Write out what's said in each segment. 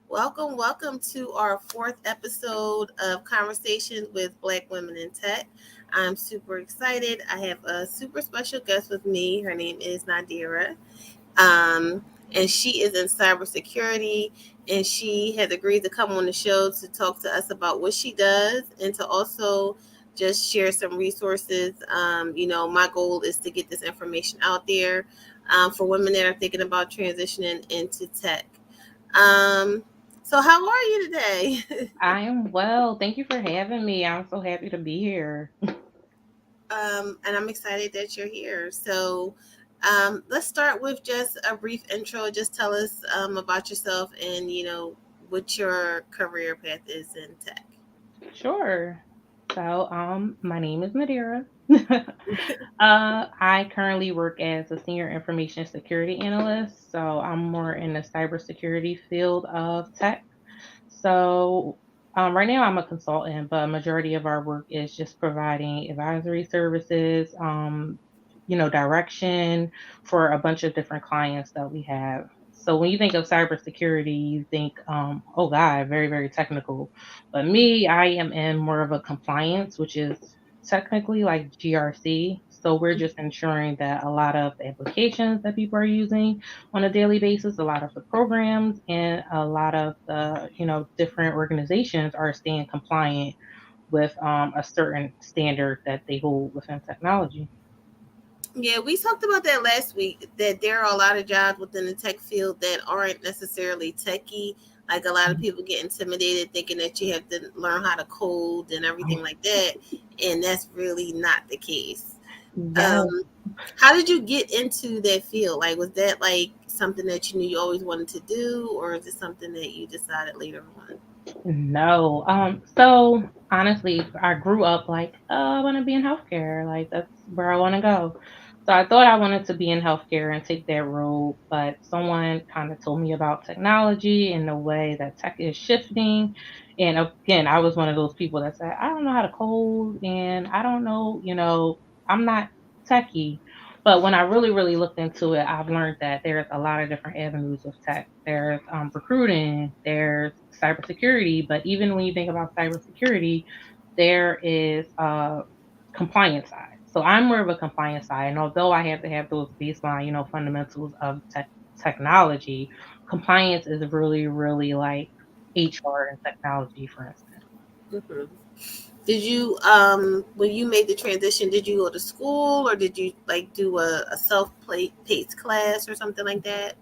Welcome to our fourth episode of Conversations with Black Women in Tech. I'm super excited. I have a super special guest with me. Her name is Nadera, um, and she is in cybersecurity. And she has agreed to come on the show to talk to us about what she does and to also just share some resources. My goal is to get this information out there for women that are thinking about transitioning into tech. Um, so how are you today? I am well. Thank you for having me. I'm so happy to be here. And I'm excited that you're here. So let's start with just a brief intro. Just tell us about yourself and what your career path is in tech. Sure. My name is Nadera. I currently work as a senior information security analyst. So, I'm more in the cybersecurity field of tech. So, right now I'm a consultant, but a majority of our work is just providing advisory services, direction for a bunch of different clients that we have. So when you think of cybersecurity, you think, oh God, very, very technical. But me, I am in more of a compliance, which is technically like GRC. So we're just ensuring that a lot of the applications that people are using on a daily basis, a lot of the programs and a lot of the, different organizations are staying compliant with a certain standard that they hold within technology. Yeah, we talked about that last week, that there are a lot of jobs within the tech field that aren't necessarily techie. Like a lot of people get intimidated thinking that you have to learn how to code and everything like that. And that's really not the case. Yeah. Um, how did you get into that field? Like, was that like something that you knew you always wanted to do, or is it something that you decided later on? No. So honestly, I grew up like, I want to be in healthcare. Like that's where I want to go. So I thought I wanted to be in healthcare and take that road, but someone kind of told me about technology and the way that tech is shifting. And again, I was one of those people that said, I don't know how to code and I don't know, I'm not techie. But when I really, really looked into it, I've learned that there's a lot of different avenues of tech. There's recruiting, there's cybersecurity, but even when you think about cybersecurity, there is a compliance side. So I'm more of a compliance side, and although I have to have those baseline, fundamentals of technology, compliance is really, really like HR and technology, for instance. Hmm. Did you, when you made the transition, did you go to school or did you like do a self paced class or something like that?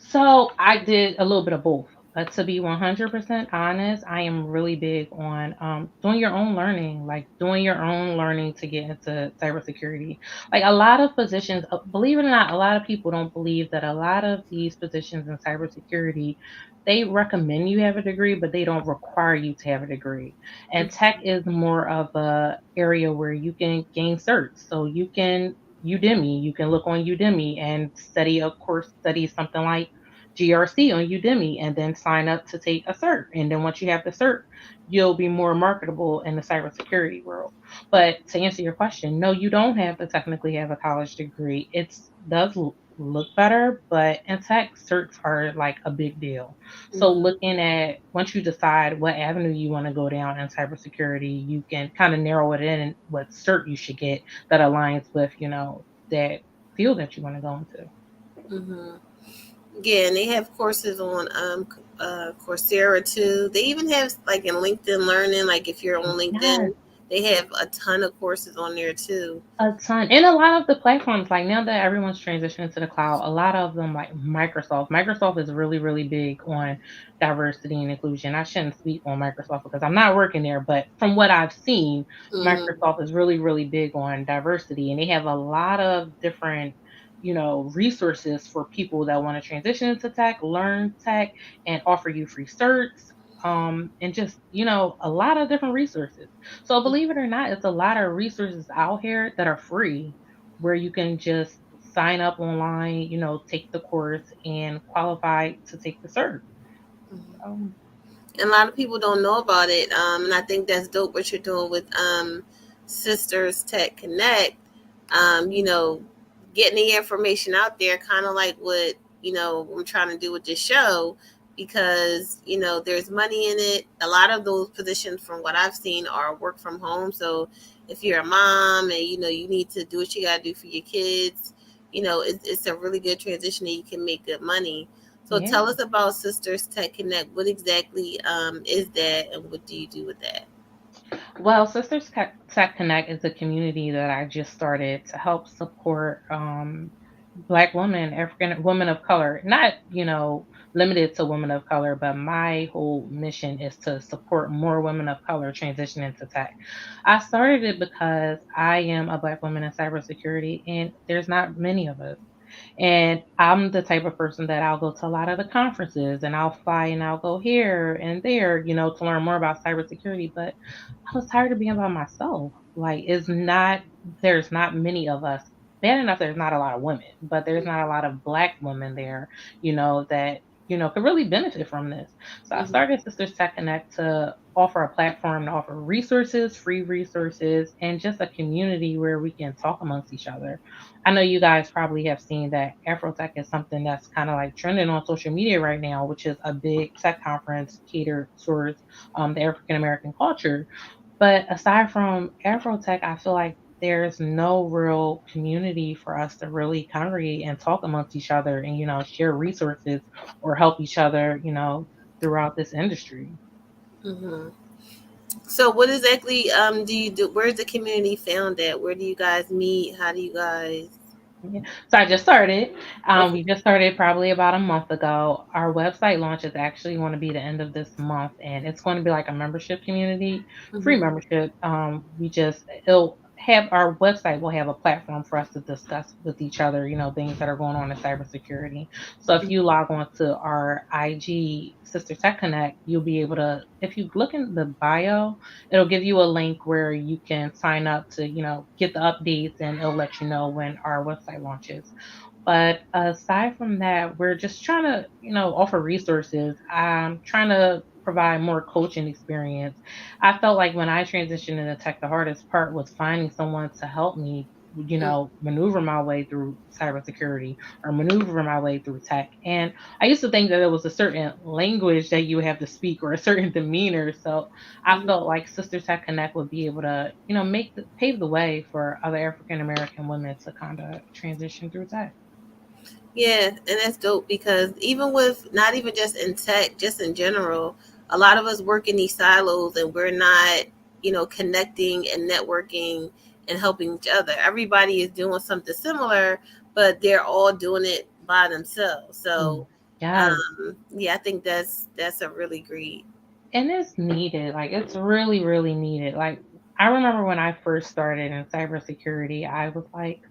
So I did a little bit of both. To be 100% honest, I am really big on doing your own learning, like doing your own learning to get into cybersecurity. Like a lot of positions, believe it or not, a lot of people don't believe that a lot of these positions in cybersecurity, they recommend you have a degree, but they don't require you to have a degree. And tech is more of a area where you can gain certs. So you can Udemy. You can look on Udemy and study a course, study something like GRC on Udemy, and then sign up to take a cert. And then once you have the cert, you'll be more marketable in the cybersecurity world. But to answer your question, no, you don't have to technically have a college degree. It does look better, but in tech, certs are like a big deal. So Mm-hmm. looking at once you decide what avenue you want to go down in cybersecurity, you can kind of narrow it in what cert you should get that aligns with, that field that you want to go into. Mm-hmm. Yeah, and they have courses on Coursera too. They even have like in LinkedIn Learning. Like if you're on Yes. LinkedIn, they have a ton of courses on there too. A ton. And a lot of the platforms, like now that everyone's transitioning to the cloud, a lot of them, like Microsoft is really, really big on diversity and inclusion. I shouldn't speak on Microsoft because I'm not working there, but from what I've seen, Mm-hmm. Microsoft is really, really big on diversity. And they have a lot of different, resources for people that want to transition into tech, learn tech, and offer you free certs. And just, a lot of different resources. So believe it or not, it's a lot of resources out here that are free where you can just sign up online, take the course and qualify to take the cert. Um, And a lot of people don't know about it. And I think that's dope what you're doing with Sisters Tech Connect. Um, you know, Getting the information out there, kind of like what I'm trying to do with this show. because there's money in it. A lot of those positions, from what I've seen, are work from home. So if you're a mom and you need to do what you got to do for your kids, it's a really good transition, and you can make good money. So Yeah. tell us about Sisters Tech Connect. What exactly is that, and what do you do with that? Well, Tech Connect is a community that I just started to help support Black women, African women of color. Not, limited to women of color, but my whole mission is to support more women of color transition into tech. I started it because I am a Black woman in cybersecurity, and there's not many of us. And I'm the type of person that I'll go to a lot of the conferences and I'll fly and I'll go here and there, to learn more about cybersecurity. But I was tired of being by myself. Like, there's not many of us. Bad enough, there's not a lot of women, but there's not a lot of Black women there, that, could really benefit from this. So I Mm-hmm. started Sisters Tech Connect to offer a platform to offer resources, free resources, and just a community where we can talk amongst each other. I know you guys probably have seen that Afrotech is something that's kind of like trending on social media right now, which is a big tech conference catered towards the African American culture. But aside from Afrotech, I feel like there's no real community for us to really congregate and talk amongst each other and, share resources or help each other, throughout this industry. Mm-hmm. So what exactly do you do? Where's the community found at? Where do you guys meet? How do you guys? Yeah. So I just started. Okay. We just started probably about a month ago. Our website launch is actually going to be the end of this month, and it's going to be like a membership community, free Mm-hmm. membership. It'll have our website will have a platform for us to discuss with each other, things that are going on in cybersecurity. So if you log on to our IG Sister Tech Connect, you'll be able to, if you look in the bio, it'll give you a link where you can sign up to, get the updates and it'll let you know when our website launches. But aside from that, we're just trying to, offer resources. I'm trying to provide more coaching experience. I felt like when I transitioned into tech, the hardest part was finding someone to help me, maneuver my way through cybersecurity or maneuver my way through tech. And I used to think that it was a certain language that you have to speak or a certain demeanor. So I Mm-hmm. felt like Sister Tech Connect would be able to, pave the way for other African American women to kind of transition through tech. Yeah, and that's dope because even with not even just in tech, just in general, a lot of us work in these silos and we're not, connecting and networking and helping each other. Everybody is doing something similar, but they're all doing it by themselves. Mm. So, Yes. yeah, I think that's a really great. And it's needed. Like it's really, really needed. Like I remember when I first started in cybersecurity, I was like,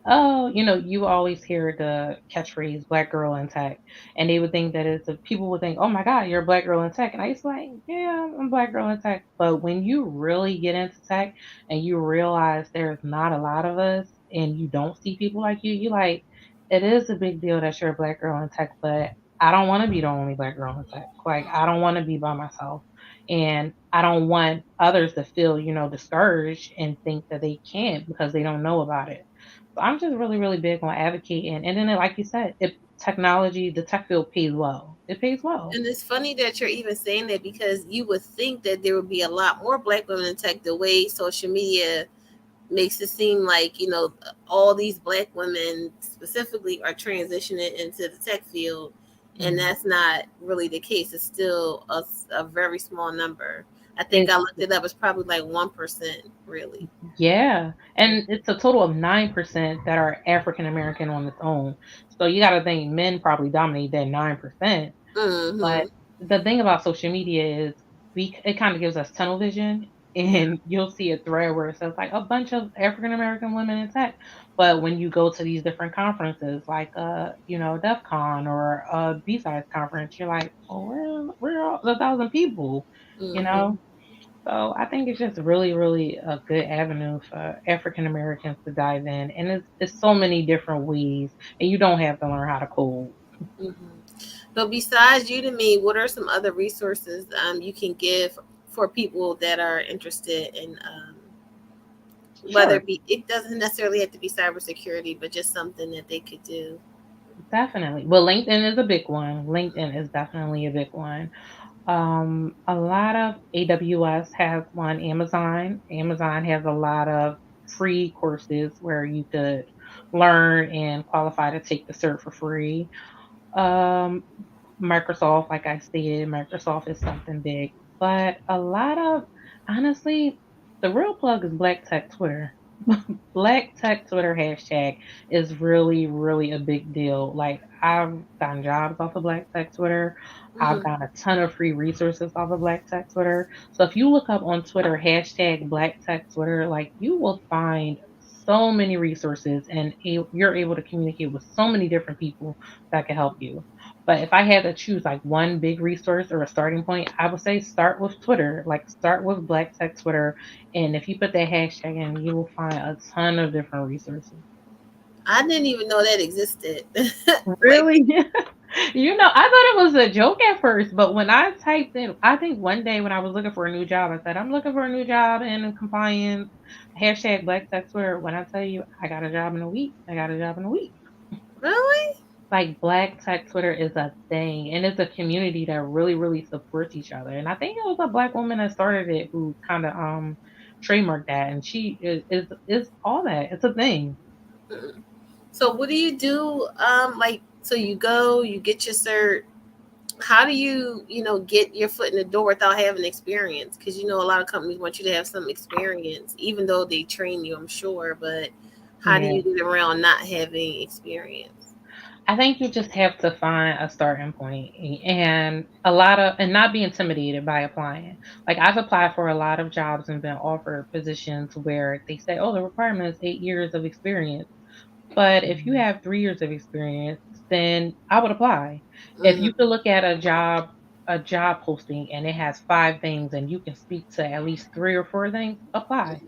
oh, you always hear the catchphrase black girl in tech. And they would think that people would think, oh my God, you're a black girl in tech. And I used to like, yeah, I'm a black girl in tech. But when you really get into tech and you realize there's not a lot of us and you don't see people like you like, it is a big deal that you're a black girl in tech, but I don't want to be the only black girl in tech. Like I don't want to be by myself. And I don't want others to feel, discouraged and think that they can't because they don't know about it. So I'm just really, really big on advocating. And then, like you said, the tech field pays well. It pays well. And it's funny that you're even saying that because you would think that there would be a lot more black women in tech. The way social media makes it seem like all these black women specifically are transitioning into the tech field, and Mm. that's not really the case. It's still a very small number. I think It, I looked it up. It's probably like 1%, really. yeah. And it's a total of 9% that are African American on its own. So you got to think men probably dominate that 9%. But Mm-hmm. the thing about social media is it kind of gives us tunnel vision, Yeah. and you'll see a thread where it says like a bunch of African American women in tech. But when you go to these different conferences like DEF CON or a B-sides conference, you're like, oh, where are the thousand people? You Mm-hmm. know? So I think it's just really, really a good avenue for African Americans to dive in. And it's so many different ways, and you don't have to learn how to code. Mm-hmm. So besides Udemy, what are some other resources you can give for people that are interested in whether Sure. it be, it doesn't necessarily have to be cybersecurity, but just something that they could do. Definitely. Well, LinkedIn is a big one. LinkedIn is definitely a big one. A lot of AWS has one. Amazon has a lot of free courses where you could learn and qualify to take the cert for free. Um, Microsoft, like I said, Microsoft is something big, but a lot of honestly, the real plug is Black Tech Twitter. Black Tech Twitter hashtag is really, really a big deal. Like I've gotten jobs off of Black Tech Twitter. I've Hmm. got a ton of free resources off of Black Tech Twitter. So if you look up on Twitter hashtag Black Tech Twitter, like you will find so many resources and you're able to communicate with so many different people that can help you. But if I had to choose like one big resource or a starting point, I would say start with Twitter. Like start with Black Tech Twitter, and if you put that hashtag in, you will find a ton of different resources. I didn't even know that existed. Like, Really? I thought it was a joke at first, but when I typed in, I think one day when I was looking for a new job, I said, I'm looking for a new job in compliance, hashtag Black Tech Twitter. When I tell you I got a job in a week, I got a job in a week. really? Like Black Tech Twitter is a thing, and it's a community that really, really supports each other. And I think it was a Black woman that started it who kind of trademarked that, and she is all that. It's a thing. Mm. So what do you do? Like, so you go, you get your cert. How do you, get your foot in the door without having experience? Because a lot of companies want you to have some experience, even though they train you, I'm sure. But how do Yeah, you get around not having experience? I think you just have to find a starting point and and not be intimidated by applying. Like I've applied for a lot of jobs and been offered positions where they say, "Oh, the requirement is 8 years of experience." But if you have 3 years of experience, then I would apply. If you Mm-hmm. could look at a job posting and it has 5 things and you can speak to at least 3 or 4 things, apply.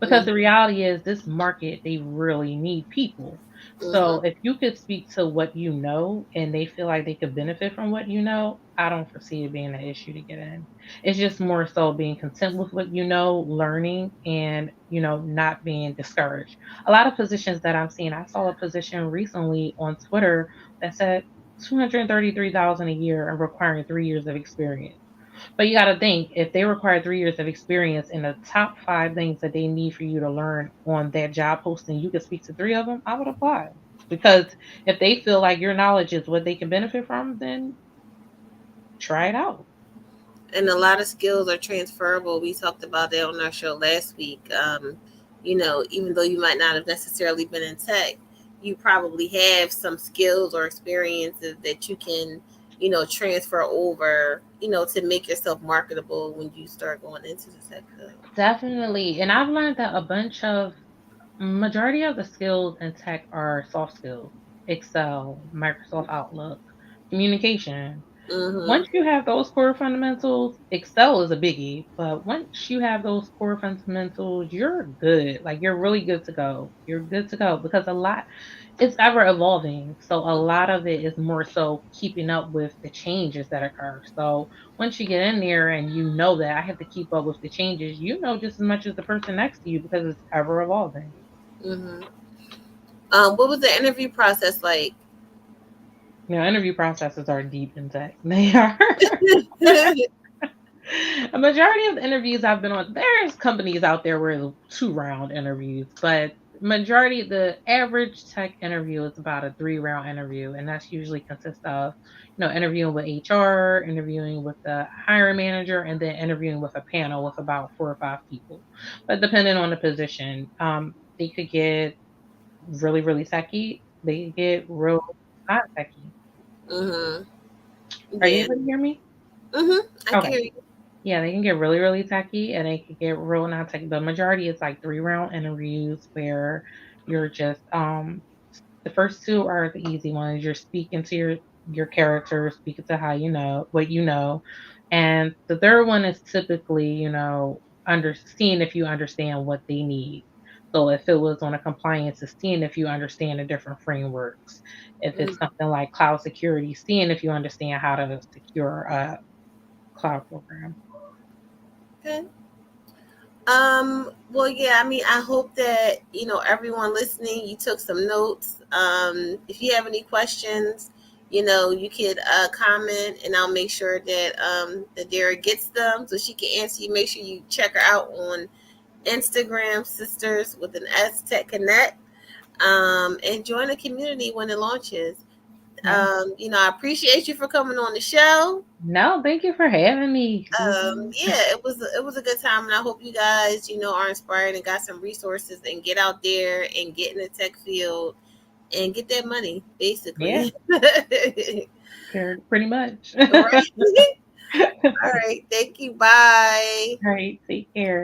Because the Mm-hmm. reality is this market, they really need people. So Mm-hmm. if you could speak to what you know and they feel like they could benefit from what you know, I don't foresee it being an issue to get in. It's just more so being content with what you know, learning and, not being discouraged. A lot of positions that I'm seeing, I saw a position recently on Twitter that said 233,000 a year and requiring 3 years of experience. But you got to think if they require 3 years of experience in the top 5 things that they need for you to learn on that job posting, you could speak to 3 of them, I would apply. Because if they feel like your knowledge is what they can benefit from, then try it out. And a lot of skills are transferable. We talked about that on our show last week. Even though you might not have necessarily been in tech, you probably have some skills or experiences that you can, transfer over, to make yourself marketable when you start going into the tech field. Definitely. And I've learned that a bunch of majority of the skills in tech are soft skills. Excel, Microsoft Outlook, communication. Mm-hmm. Once you have those core fundamentals, Excel is a biggie, but once you have those core fundamentals, you're good. Like you're really good to go. You're good to go because a lot it's ever evolving. So a lot of it is more so keeping up with the changes that occur. So once you get in there and you know that I have to keep up with the changes, you know just as much as the person next to you because it's ever evolving. Mm-hmm. What was the interview process like? Interview processes are deep in tech. They are. A majority of the interviews I've been on, there's companies out there where it's 2 round interviews, but the average tech interview is about a 3 round interview, and that's usually consists of, interviewing with HR, interviewing with the hiring manager, and then interviewing with a panel with about 4 or 5 people. But depending on the position, they could get really, really techy. They could get real not techy. Mm-hmm. Are you Yeah. able to hear me? Mm-hmm. I can Okay. hear you. Yeah, they can get really, really techy and they can get real not techy. The majority is like 3 round interviews where you're just the first two are the easy ones. You're speaking to your character, speaking to how you know what you know. And the third one is typically, seeing if you understand what they need. So if it was on a compliance, it's seeing if you understand the different frameworks. If it's Mm-hmm. something like cloud security, seeing if you understand how to secure a cloud program. Okay. Well, yeah, I mean, I hope that, everyone listening, you took some notes. If you have any questions, you could comment, and I'll make sure that Dara gets them so she can answer you. Make sure you check her out on Instagram, Sisters with an S Tech Connect, and join the community when it launches. Yeah. I appreciate you for coming on the show. No, thank you for having me. Yeah, it was a good time, and I hope you guys, are inspired and got some resources and get out there and get in the tech field and get that money, Yeah, basically. All pretty much. right. All right. Thank you. Bye. All right, take care.